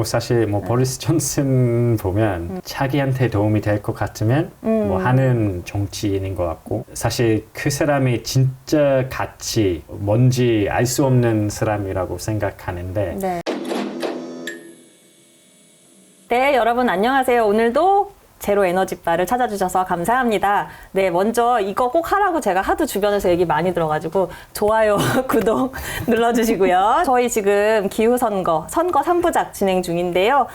뭐 사실 뭐 보리스 존슨 보면 자기한테 도움이 될 것 같으면 뭐 하는 정치인인 것 같고 사실 그 사람이 진짜 가치 뭔지 알 수 없는 사람이라고 생각하는데 네. 네, 여러분 안녕하세요. 오늘도 제로 에너지 바를 찾아주셔서 감사합니다. 네, 먼저 이거 꼭 하라고 제가 하도 주변에서 얘기 많이 들어가지고 좋아요, 구독 눌러주시고요. 저희 지금 기후선거, 선거 3부작 진행 중인데요.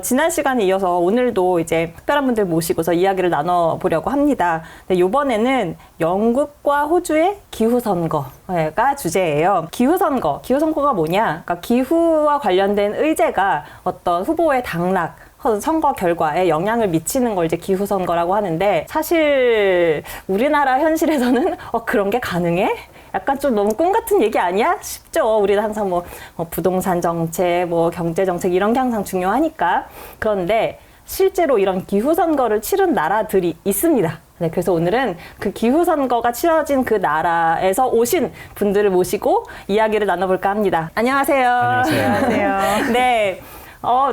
지난 시간에 이어서 오늘도 이제 특별한 분들 모시고서 이야기를 나눠보려고 합니다. 네, 이번에는 영국과 호주의 기후선거가 주제예요. 기후선거가 뭐냐? 그러니까 기후와 관련된 의제가 어떤 후보의 당락, 선거 결과에 영향을 미치는 걸 이제 기후선거라고 하는데 사실 우리나라 현실에서는 그런 게 가능해? 약간 좀 너무 꿈 같은 얘기 아니야? 싶죠. 우리는 항상 뭐 부동산 정책, 뭐 경제 정책 이런 게 항상 중요하니까. 그런데 실제로 이런 기후선거를 치른 나라들이 있습니다. 네, 그래서 오늘은 그 기후선거가 치러진 그 나라에서 오신 분들을 모시고 이야기를 나눠볼까 합니다. 안녕하세요. 안녕하세요. 네.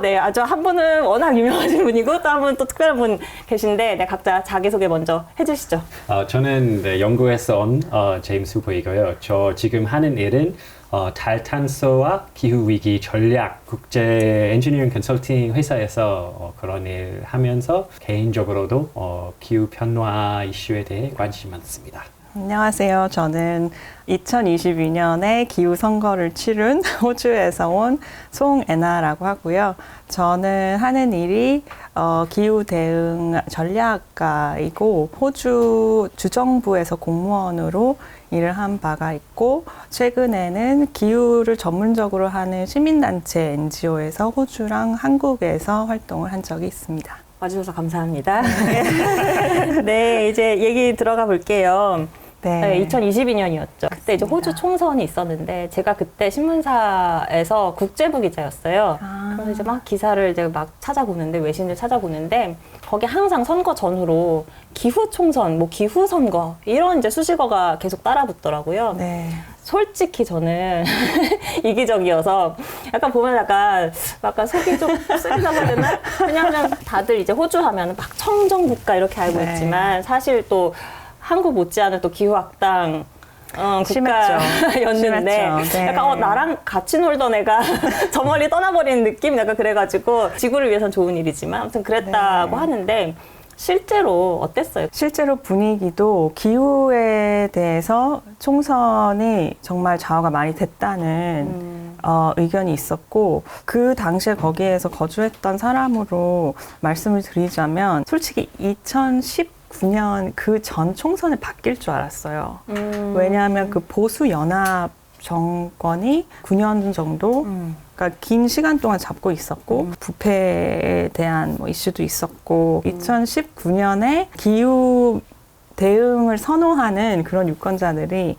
네. 아주 한 분은 워낙 유명하신 분이고 또 한 분 또 특별한 분 계신데 네, 각자 자기소개 먼저 해주시죠. 저는 네, 영국에서 온 제임스 후보이고요. 저 지금 하는 일은 달 탄소와 기후위기 전략 국제 엔지니어링 컨설팅 회사에서 그런 일 하면서 개인적으로도 기후 변화 이슈에 대해 관심이 많습니다. 안녕하세요. 저는 2022년에 기후선거를 치른 호주에서 온 송애나라고 하고요. 저는 하는 일이 기후대응 전략가이고 호주 주정부에서 공무원으로 일을 한 바가 있고 최근에는 기후를 전문적으로 하는 시민단체 NGO에서 호주랑 한국에서 활동을 한 적이 있습니다. 와주셔서 감사합니다. 네, 이제 얘기 들어가 볼게요. 네, 2022년이었죠. 그때 이제 호주 총선이 있었는데 제가 그때 신문사에서 국제부 기자였어요. 그래서 이제 막 기사를 이제 막 찾아보는데 외신을 찾아보는데 거기 항상 선거 전후로 기후 총선, 뭐 기후 선거 이런 이제 수식어가 계속 따라붙더라고요. 네. 솔직히 저는 이기적이어서 약간 보면 약간 속이 좀 쓰리다고 해야 되나? 그냥 다들 이제 호주 하면 막 청정 국가 이렇게 알고 네. 있지만 사실 또 한국 못지않은 또 기후악당 국가였는데 네. 약간 나랑 같이 놀던 애가 저 멀리 떠나버리는 느낌 약간 그래가지고 지구를 위해선 좋은 일이지만 아무튼 그랬다고 네. 하는데 실제로 어땠어요? 실제로 분위기도 기후에 대해서 총선이 정말 좌우가 많이 됐다는 의견이 있었고 그 당시에 거기에서 거주했던 사람으로 말씀을 드리자면 솔직히 2019년 그 전 총선에 바뀔 줄 알았어요. 왜냐하면 그 보수 연합 정권이 9년 정도 그러니까 긴 시간 동안 잡고 있었고 부패에 대한 뭐 이슈도 있었고 2019년에 기후 대응을 선호하는 그런 유권자들이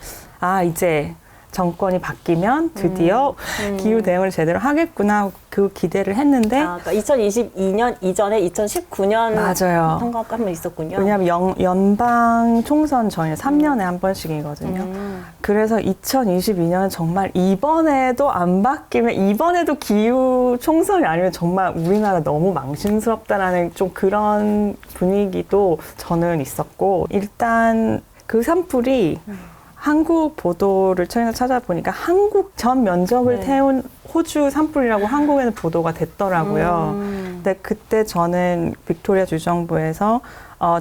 이제 정권이 바뀌면 드디어 기후 대응을 제대로 하겠구나 그 기대를 했는데 그러니까 2022년 이전에 2019년 맞아요. 선거가 한 번 있었군요. 왜냐하면 연방 총선 전에 3년에 한 번씩이거든요. 그래서 2022년은 정말 이번에도 안 바뀌면 이번에도 기후 총선이 아니면 정말 우리나라 너무 망신스럽다라는 좀 그런 분위기도 저는 있었고 일단 그 산불이 한국 보도를 찾아보니까 한국 전 면적을 태운 호주 산불이라고 한국에는 보도가 됐더라고요. 근데 그때 저는 빅토리아 주정부에서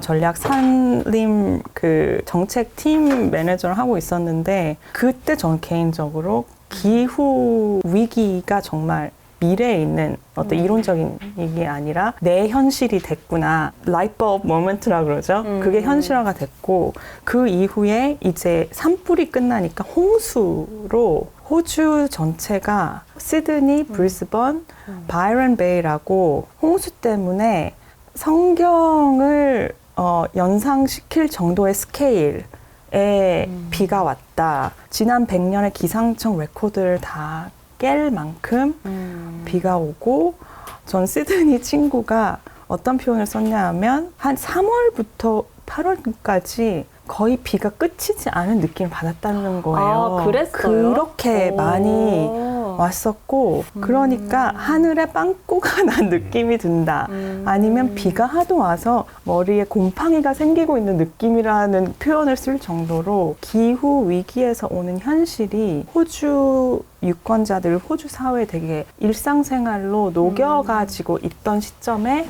전략 산림 그 정책팀 매니저를 하고 있었는데 그때 저는 개인적으로 기후 위기가 정말 미래에 있는 어떤 이론적인 얘기 아니라 내 현실이 됐구나. 라이트버브 모멘트라고 그러죠. 그게 현실화가 됐고 그 이후에 이제 산불이 끝나니까 홍수로 호주 전체가 시드니, 브리스번, 바이런 베이라고 홍수 때문에 성경을 연상시킬 정도의 스케일의 비가 왔다. 지난 100년의 기상청 레코드를 다 깰 만큼 비가 오고 전 시드니 친구가 어떤 표현을 썼냐 하면 한 3월부터 8월까지 거의 비가 끝이지 않은 느낌을 받았다는 거예요. 아, 그랬어요? 그렇게 많이 왔었고 그러니까 하늘에 빵꾸가 난 느낌이 든다. 아니면 비가 하도 와서 머리에 곰팡이가 생기고 있는 느낌이라는 표현을 쓸 정도로 기후 위기에서 오는 현실이 호주 유권자들, 호주 사회에 되게 일상생활로 녹여가지고 있던 시점에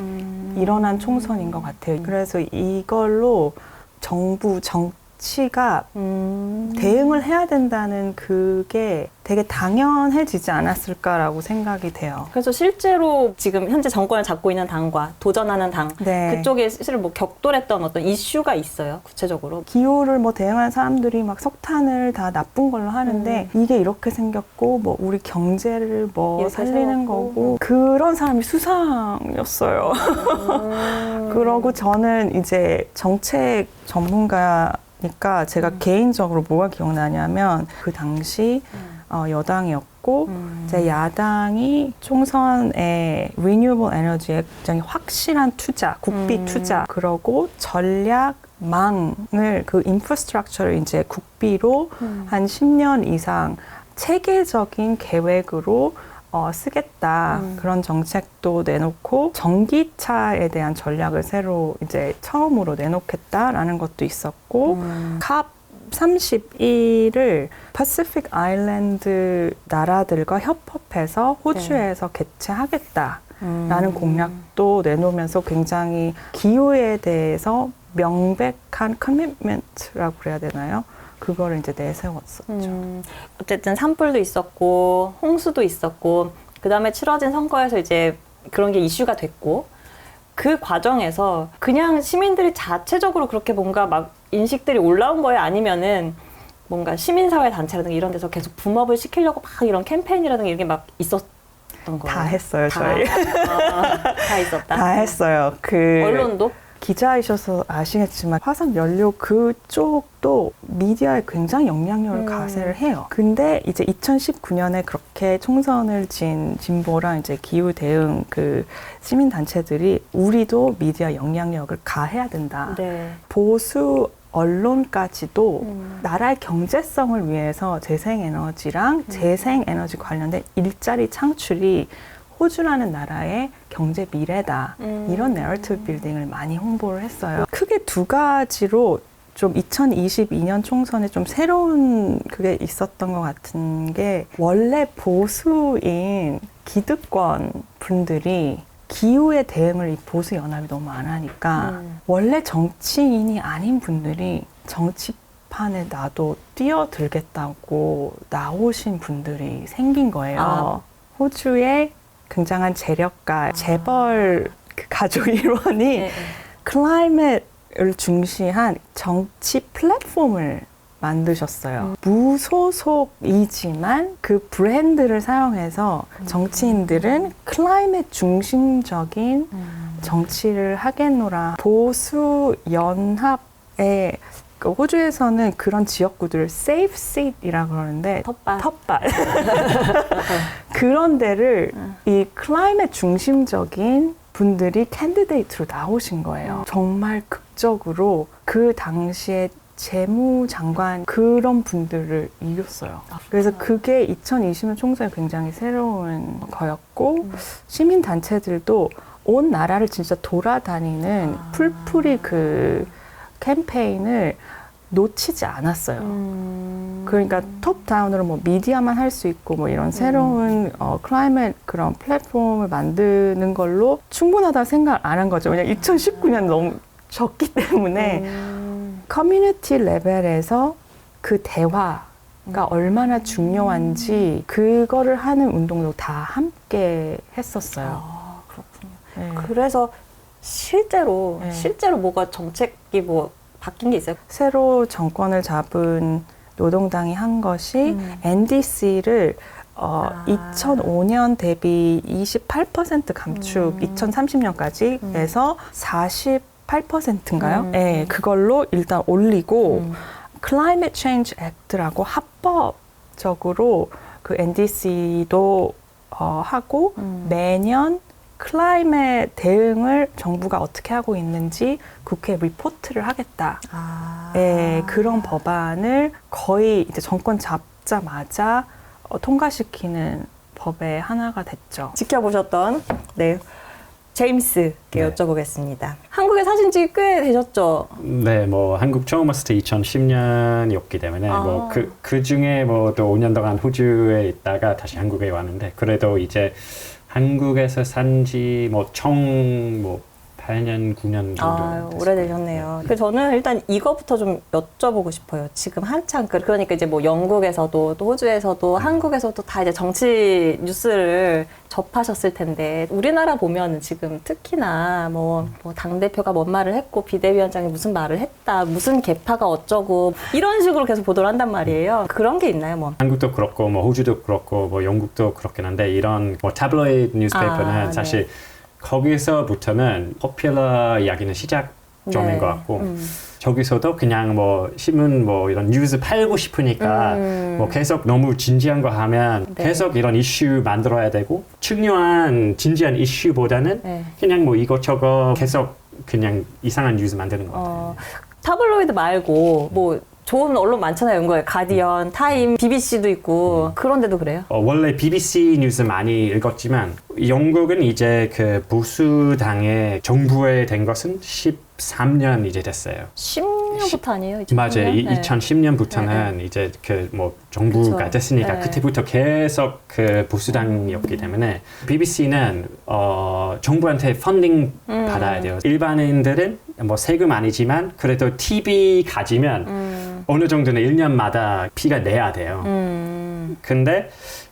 일어난 총선인 것 같아요. 그래서 이걸로 정부, 정치가 대응을 해야 된다는 그게 되게 당연해지지 않았을까라고 생각이 돼요. 그래서 실제로 지금 현재 정권을 잡고 있는 당과 도전하는 당 네. 그쪽에 실제로 뭐 격돌했던 어떤 이슈가 있어요, 구체적으로. 기후를 뭐 대응하는 사람들이 막 석탄을 다 나쁜 걸로 하는데 이게 이렇게 생겼고 뭐 우리 경제를 뭐 이렇게 살리는 세웠고. 거고 그런 사람이 수상이었어요. 그러고 저는 이제 정책 전문가니까 제가 개인적으로 뭐가 기억나냐면 그 당시 여당이었고 이제 야당이 총선에 Renewable Energy에 굉장히 확실한 투자, 국비 투자 그러고 전략망을 그 인프라스트럭처를 이제 국비로 한 10년 이상 체계적인 계획으로 쓰겠다. 그런 정책도 내놓고 전기차에 대한 전략을 새로 이제 처음으로 내놓겠다라는 것도 있었고 캅 31을 패시픽 아일랜드 나라들과 협업해서 호주에서 개최하겠다라는 공약도 내놓으면서 굉장히 기후에 대해서 명백한 커미트먼트라고 그래야 되나요? 그거를 이제 내세웠었죠. 어쨌든 산불도 있었고 홍수도 있었고 그 다음에 치러진 선거에서 이제 그런 게 이슈가 됐고 그 과정에서 그냥 시민들이 자체적으로 그렇게 뭔가 막 인식들이 올라온 거예요? 아니면은 뭔가 시민사회 단체라든가 이런 데서 계속 붐업을 시키려고 막 이런 캠페인이라든가 이런 게 막 있었던 거예요? 다 했어요, 다, 저희. 다 있었다. 다 했어요. 그 언론도? 기자이셔서 아시겠지만 화석 연료 그쪽도 미디어에 굉장히 영향력을 가세를 해요. 근데 이제 2019년에 그렇게 총선을 진 진보랑 이제 기후 대응 그 시민 단체들이 우리도 미디어 영향력을 가해야 된다. 네. 보수 언론까지도 나라의 경제성을 위해서 재생에너지랑 재생에너지 관련된 일자리 창출이 호주라는 나라의 경제 미래다. 이런 내러티브 빌딩을 많이 홍보를 했어요. 크게 두 가지로 좀 2022년 총선에 좀 새로운 그게 있었던 것 같은 게 원래 보수인 기득권 분들이 기후에 대응을 이 보수 연합이 너무 안 하니까 원래 정치인이 아닌 분들이 정치판에 나도 뛰어들겠다고 나오신 분들이 생긴 거예요. 호주의 굉장한 재력가, 재벌 그 가족 일원이 클라이밋을 중시한 정치 플랫폼을 만드셨어요. 무소속이지만 그 브랜드를 사용해서 정치인들은 클라이밋 중심적인 정치를 하겠노라. 보수 연합의 그 호주에서는 그런 지역구들을 safe seat이라고 그러는데 텃밭. 그런 데를 이 클라이밋 중심적인 분들이 캔디데이트로 나오신 거예요. 정말 극적으로 그 당시에 재무장관 그런 분들을 이겼어요. 그래서 그게 2020년 총선에 굉장히 새로운 거였고 시민단체들도 온 나라를 진짜 돌아다니는 풀풀이 그 캠페인을 놓치지 않았어요. 그러니까 톱다운으로 뭐 미디어만 할 수 있고 뭐 이런 새로운 클라이밋 그런 플랫폼을 만드는 걸로 충분하다고 생각 안 한 거죠. 왜냐면 2019년 너무 적기 때문에 커뮤니티 레벨에서 그 대화가 얼마나 중요한지 그거를 하는 운동도 다 함께 했었어요. 아, 그렇군요. 네. 그래서 실제로 네. 뭐가 정책이 뭐 바뀐 게 있어요? 새로 정권을 잡은 노동당이 한 것이 NDC를 2005년 대비 28% 감축, 2030년까지 해서 48%인가요? 네, 그걸로 일단 올리고 Climate Change Act라고 합법적으로 그 NDC도 하고 매년 클라이밋 대응을 정부가 어떻게 하고 있는지 국회에 리포트를 하겠다. 예, 그런 법안을 거의 이제 정권 잡자마자 통과시키는 법의 하나가 됐죠. 지켜보셨던 네 제임스께 네. 여쭤보겠습니다. 한국에 사신 지 꽤 되셨죠? 네, 뭐 한국 처음 왔을 때 2010년이었기 때문에 뭐 그 중에 뭐 또 5년 동안 호주에 있다가 다시 한국에 왔는데 그래도 이제 한국에서 산지 총 8년, 9년 정도. 아유, 오래되셨네요. 저는 일단 이거부터 좀 여쭤보고 싶어요. 지금 한창 그러니까 이제 뭐 영국에서도 또 호주에서도 한국에서도 다 이제 정치 뉴스를 접하셨을 텐데 우리나라 보면 지금 특히나 뭐 당대표가 뭔 말을 했고 비대위원장이 무슨 말을 했다, 무슨 계파가 어쩌고 이런 식으로 계속 보도를 한단 말이에요. 그런 게 있나요, 뭐? 한국도 그렇고 뭐 호주도 그렇고 뭐 영국도 그렇긴 한데 이런 뭐 타블로이드 뉴스페이퍼는 네. 사실 거기서부터는 포퓰러 이야기는 시작점인 네. 것 같고 저기서도 그냥 뭐 신문 뭐 이런 뉴스 팔고 싶으니까 뭐 계속 너무 진지한 거 하면 네. 계속 이런 이슈 만들어야 되고 중요한 진지한 이슈보다는 네. 그냥 뭐 이것저것 계속 그냥 이상한 뉴스 만드는 것 같아요. 타블로이드 말고 뭐 좋은 언론 많잖아요. 영국에 가디언, 타임, BBC도 있고 그런데도 그래요? 원래 BBC 뉴스 많이 읽었지만 영국은 이제 그 보수당의 정부에 된 것은 13년 이제 됐어요. 10년부터 아니에요? 2010년? 맞아요. 네. 2010년부터는 이제 그 뭐 정부가 그쵸. 됐으니까 네. 그때부터 계속 그 보수당이었기 때문에 BBC는 정부한테 펀딩 받아야 돼요. 일반인들은 뭐 세금 아니지만 그래도 TV 가지면 어느 정도는 1년마다 피가 내야 돼요. 근데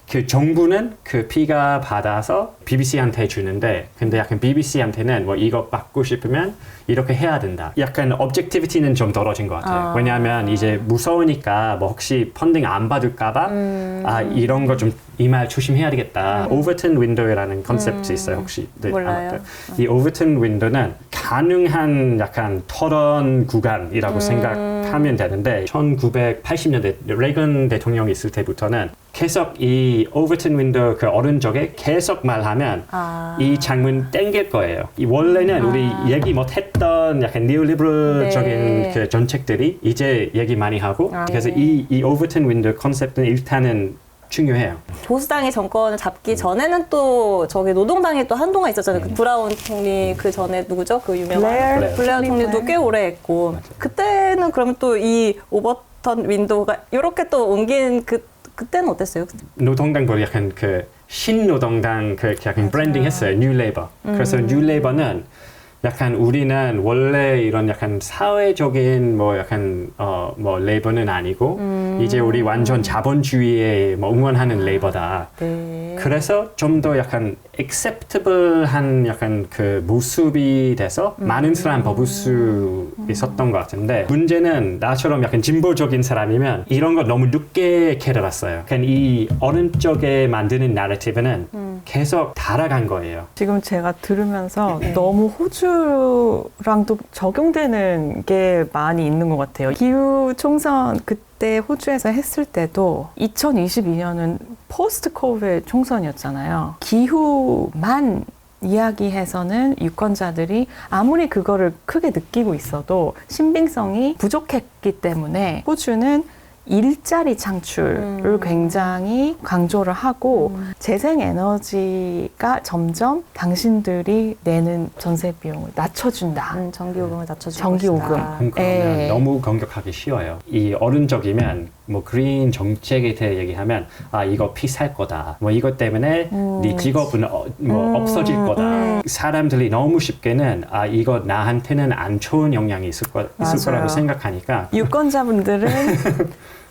그 정부는 그 피가 받아서 BBC한테 주는데 근데 약간 BBC한테는 뭐 이거 받고 싶으면 이렇게 해야 된다. 약간 objectivity는 좀 떨어진 것 같아요. 왜냐하면 이제 무서우니까 뭐 혹시 펀딩 안 받을까봐 이런 거 좀 이 말 조심해야 되겠다. 오버턴 윈도우라는 컨셉이 있어요. 혹시 몰라요. 알았어요? 이 오버턴 윈도우는 가능한 약간 토론 구간이라고 생각하면 되는데 1980년대 레이건 대통령이 있을 때부터는 계속 이 오버턴 윈도우 그 오른쪽에 계속 말하면 이 장문 땡길 거예요. 이 원래는 우리 얘기 못했던 약간 니오리버럴적인 네. 그 정책들이 이제 얘기 많이 하고 그래서 이 오버턴 윈도우 컨셉은 일단은 중요해요. 보수당이 정권을 잡기 전에는 또 저기 노동당이 또 한동안 있었잖아요. 그 브라운 총리 그 전에 누구죠? 그 유명한 블레어 총리도 꽤 오래 했고 그때는 그러면 또 이 오버턴 윈도우가 이렇게 또 옮긴 그때는 어땠어요? 노동당도 약간 그 신노동당 그 약간 브랜딩 했어요. 뉴 레이버. 그래서 뉴 레이버는 약간 우리는 원래 이런 약간 사회적인 뭐 약간 뭐 레이버는 아니고 이제 우리 완전 자본주의에 뭐 응원하는 레이버다. 네. 그래서 좀 더 약간 acceptable한 약간 그 모습이 돼서 많은 사람 뽑을 수 있었던 것 같은데 문제는 나처럼 약간 진보적인 사람이면 이런 거 너무 늦게 캐려봤어요. 그냥 이 오른쪽에 만드는 나래티브는 계속 달아간 거예요. 지금 제가 들으면서 너무 호주랑도 적용되는 게 많이 있는 것 같아요. 기후 총선 그때 호주에서 했을 때도 2022년은 포스트 코비드 총선이었잖아요. 기후만 이야기해서는 유권자들이 아무리 그거를 크게 느끼고 있어도 신빙성이 부족했기 때문에 호주는 일자리 창출을 굉장히 강조를 하고 재생에너지가 점점 당신들이 내는 전세 비용을 낮춰준다. 전기요금을 낮춰주고 전기요금. 그러면 예. 너무 공격하기 쉬워요. 이 어른적이면 뭐 그린 정책에 대해 얘기하면 이거 피 살 거다. 뭐 이것 때문에 네 직업은 없어질 거다. 사람들이 너무 쉽게는 이거 나한테는 안 좋은 영향이 있을 거라고 생각하니까 유권자분들은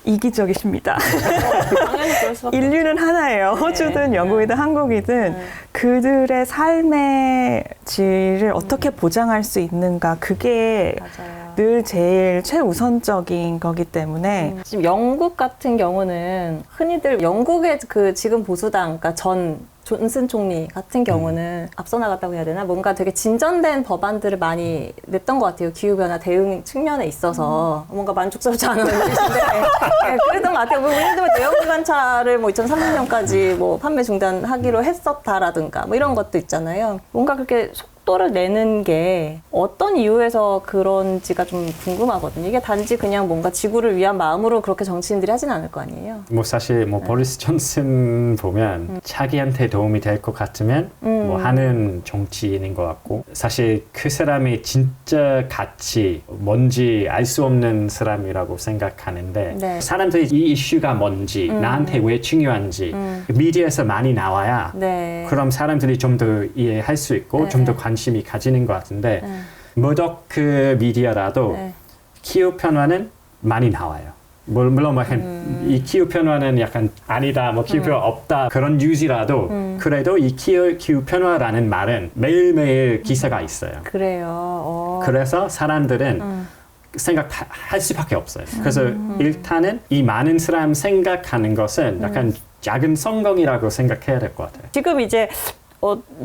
이기적이십니다. 당연히 그럴 수밖에 인류는 하나예요. 호주든 영국이든 한국이든 그들의 삶의 질을 어떻게 보장할 수 있는가 그게 맞아요. 늘 제일 최우선적인 거기 때문에 지금 영국 같은 경우는 흔히들 영국의 그 지금 보수당, 그러니까 전 존슨 총리 같은 경우는 앞서 나갔다고 해야 되나? 뭔가 되게 진전된 법안들을 많이 냈던 것 같아요. 기후변화 대응 측면에 있어서. 뭔가 만족스럽지 않은 것인데. 네, 그랬던 것 같아요. 뭐, 예를 들면 내연기관차를 뭐 2030년까지 뭐 판매 중단하기로 했었다라든가 뭐 이런 것도 있잖아요. 뭔가 그렇게 속도를 내는 게 어떤 이유에서 그런지가 좀 궁금하거든요. 이게 단지 그냥 뭔가 지구를 위한 마음으로 그렇게 정치인들이 하진 않을 거 아니에요. 뭐 사실 뭐 보리스 존슨 보면 자기한테 도움이 될 것 같으면 뭐 하는 정치인인 것 같고, 사실 그 사람이 진짜 가치 뭔지 알 수 없는 사람이라고 생각하는데, 네. 사람들이 이 이슈가 뭔지 나한테 왜 중요한지 미디어에서 많이 나와야 네. 그럼 사람들이 좀 더 이해할 수 있고 네. 좀 더 관심이 가지는 것 같은데, 머더크 미디어라도 네. 기후 변화는 많이 나와요. 물론 이 기후 변화는 약간 아니다, 뭐 기후 변화 없다 그런 뉴스라도 그래도 이 기후 변화라는 말은 매일매일 기사가 있어요. 그래요. 그래서 사람들은 생각할 수밖에 없어요. 그래서 일단은 이 많은 사람 생각하는 것은 약간 작은 성공이라고 생각해야 될 것 같아요. 지금 이제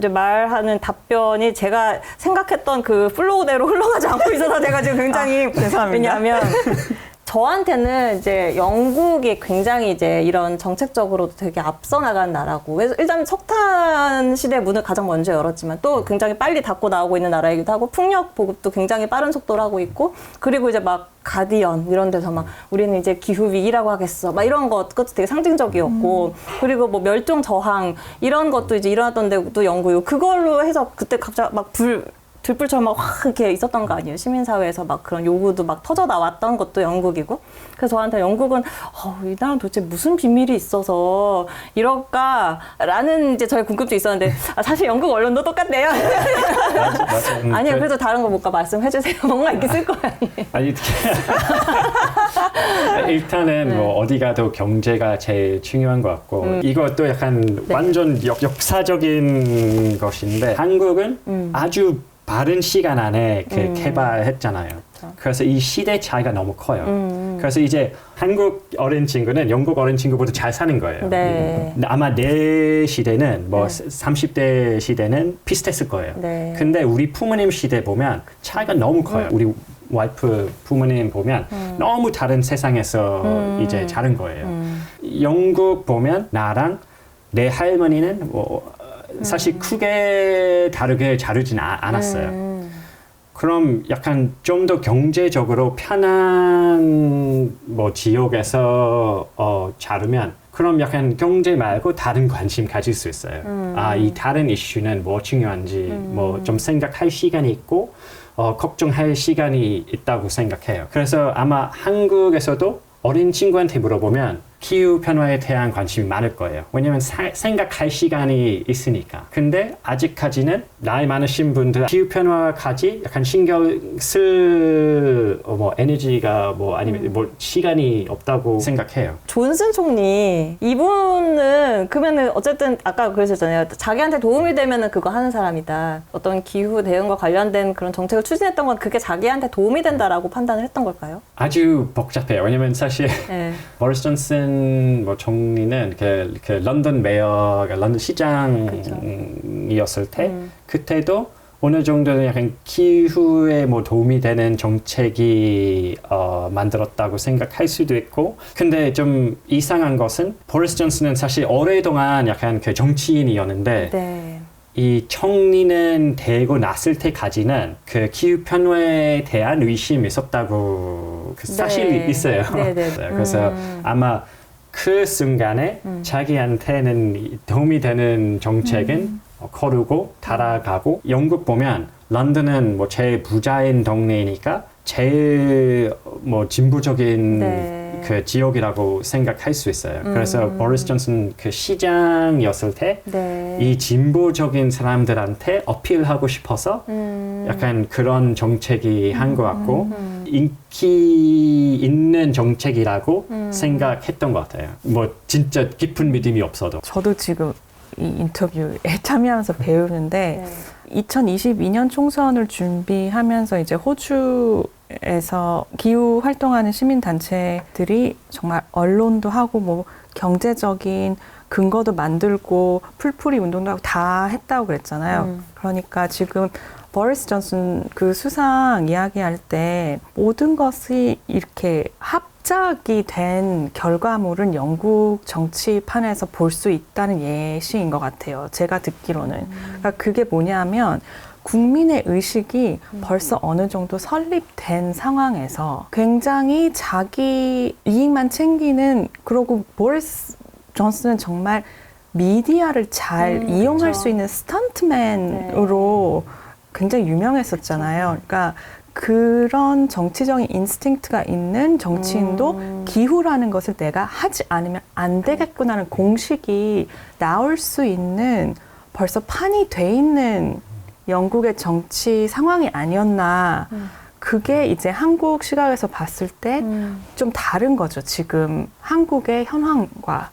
말하는 답변이 제가 생각했던 그 플로우대로 흘러가지 않고 있어서 제가 지금 굉장히 죄송합니다. 왜냐하면 저한테는 이제 영국이 굉장히 이제 이런 정책적으로도 되게 앞서 나간 나라고, 그래서 일단 석탄 시대 문을 가장 먼저 열었지만 또 굉장히 빨리 닫고 나오고 있는 나라이기도 하고, 풍력 보급도 굉장히 빠른 속도로 하고 있고, 그리고 이제 막 가디언 이런 데서 막 우리는 이제 기후 위기라고 하겠어 막 이런 것도 되게 상징적이었고, 그리고 뭐 멸종 저항 이런 것도 이제 일어났던 데도 영국이고, 그걸로 해서 그때 갑자기 막 들불처럼 막 확 이렇게 있었던 거 아니에요? 시민사회에서 막 그런 요구도 막 터져 나왔던 것도 영국이고. 그래서 저한테 영국은 이 나라는 도대체 무슨 비밀이 있어서 이럴까라는 이제 저의 궁금증이 있었는데, 사실 영국 언론도 똑같네요. 맞아. 아니요, 그래도 다른 거 뭔가 말씀해 주세요. 뭔가 있게 쓸 거예요. 아니 일단은 뭐 어디 가도 경제가 제일 중요한 것 같고, 이것도 약간 완전 역사적인 것인데, 한국은 아주 빠른 시간 안에 개발했잖아요. 그래서 이 시대 차이가 너무 커요. 그래서 이제 한국 어린 친구는 영국 어린 친구보다 잘 사는 거예요. 네. 아마 내 시대는 뭐 30대 시대는 비슷했을 거예요. 네. 근데 우리 부모님 시대 보면 차이가 너무 커요. 우리 와이프 부모님 보면 너무 다른 세상에서 이제 자른 거예요. 영국 보면 나랑 내 할머니는 뭐 사실 크게 다르게 자르진 않았어요. 그럼 약간 좀 더 경제적으로 편한 뭐 지역에서 자르면, 그럼 약간 경제 말고 다른 관심 가질 수 있어요. 이 다른 이슈는 뭐 중요한지 뭐 좀 생각할 시간이 있고 걱정할 시간이 있다고 생각해요. 그래서 아마 한국에서도 어린 친구한테 물어보면 기후 변화에 대한 관심이 많을 거예요. 왜냐면 생각할 시간이 있으니까. 근데 아직까지는 나이 많으신 분들 기후 변화까지 약간 신경 쓸 뭐 에너지가 뭐 아니면 뭐 시간이 없다고 생각해요. 존슨 총리, 이분은 그러면은 어쨌든 아까 그러셨잖아요. 자기한테 도움이 되면은 그거 하는 사람이다. 어떤 기후 대응과 관련된 그런 정책을 추진했던 건 그게 자기한테 도움이 된다라고 판단을 했던 걸까요? 아주 복잡해요. 왜냐면 사실 네. 보리스 존슨 뭐 총리는 그 런던 메어, 런던 시장이었을 때 그때도 어느 정도는 약간 기후에 뭐 도움이 되는 정책이 만들었다고 생각할 수도 있고, 근데 좀 이상한 것은 보리스 존슨은 사실 오랫동안 약간 그 정치인이었는데 네. 이 총리는 되고 났을 때까지는 그 기후 변화에 대한 의심이 있었다고 그 사실이 네. 있어요. 네네. 그래서 아마 그 순간에 자기한테는 도움이 되는 정책은 거르고 따라가고, 영국 보면 런던은 뭐 제일 부자인 동네니까 제일 뭐 진보적인 네. 그 지역이라고 생각할 수 있어요. 그래서 보리스 존슨 그 시장이었을 때 이 네. 진보적인 사람들한테 어필하고 싶어서 약간 그런 정책이 한 것 같고, 인기 있는 정책이라고 생각했던 것 같아요. 뭐 진짜 깊은 믿음이 없어도. 저도 지금 이 인터뷰에 참여하면서 배우는데 2022년 총선을 준비하면서 이제 호주에서 기후 활동하는 시민 단체들이 정말 언론도 하고 뭐 경제적인 근거도 만들고 풀풀이 운동도 하고 다 했다고 그랬잖아요. 그러니까 지금 보리스 존슨 그 수상 이야기할 때 모든 것이 이렇게 합작이 된 결과물은 영국 정치판에서 볼 수 있다는 예시인 것 같아요. 제가 듣기로는. 그러니까 그게 뭐냐면 국민의 의식이 벌써 어느 정도 설립된 상황에서 굉장히 자기 이익만 챙기는, 그리고 보리스 존슨은 정말 미디어를 잘 이용할 그렇죠. 수 있는 스턴트맨으로 굉장히 유명했었잖아요. 그러니까 그런 정치적인 인스팅크가 있는 정치인도 기후라는 것을 내가 하지 않으면 안 되겠구나라는 공식이 나올 수 있는 벌써 판이 돼 있는 영국의 정치 상황이 아니었나. 그게 이제 한국 시각에서 봤을 때 좀 다른 거죠. 지금 한국의 현황과.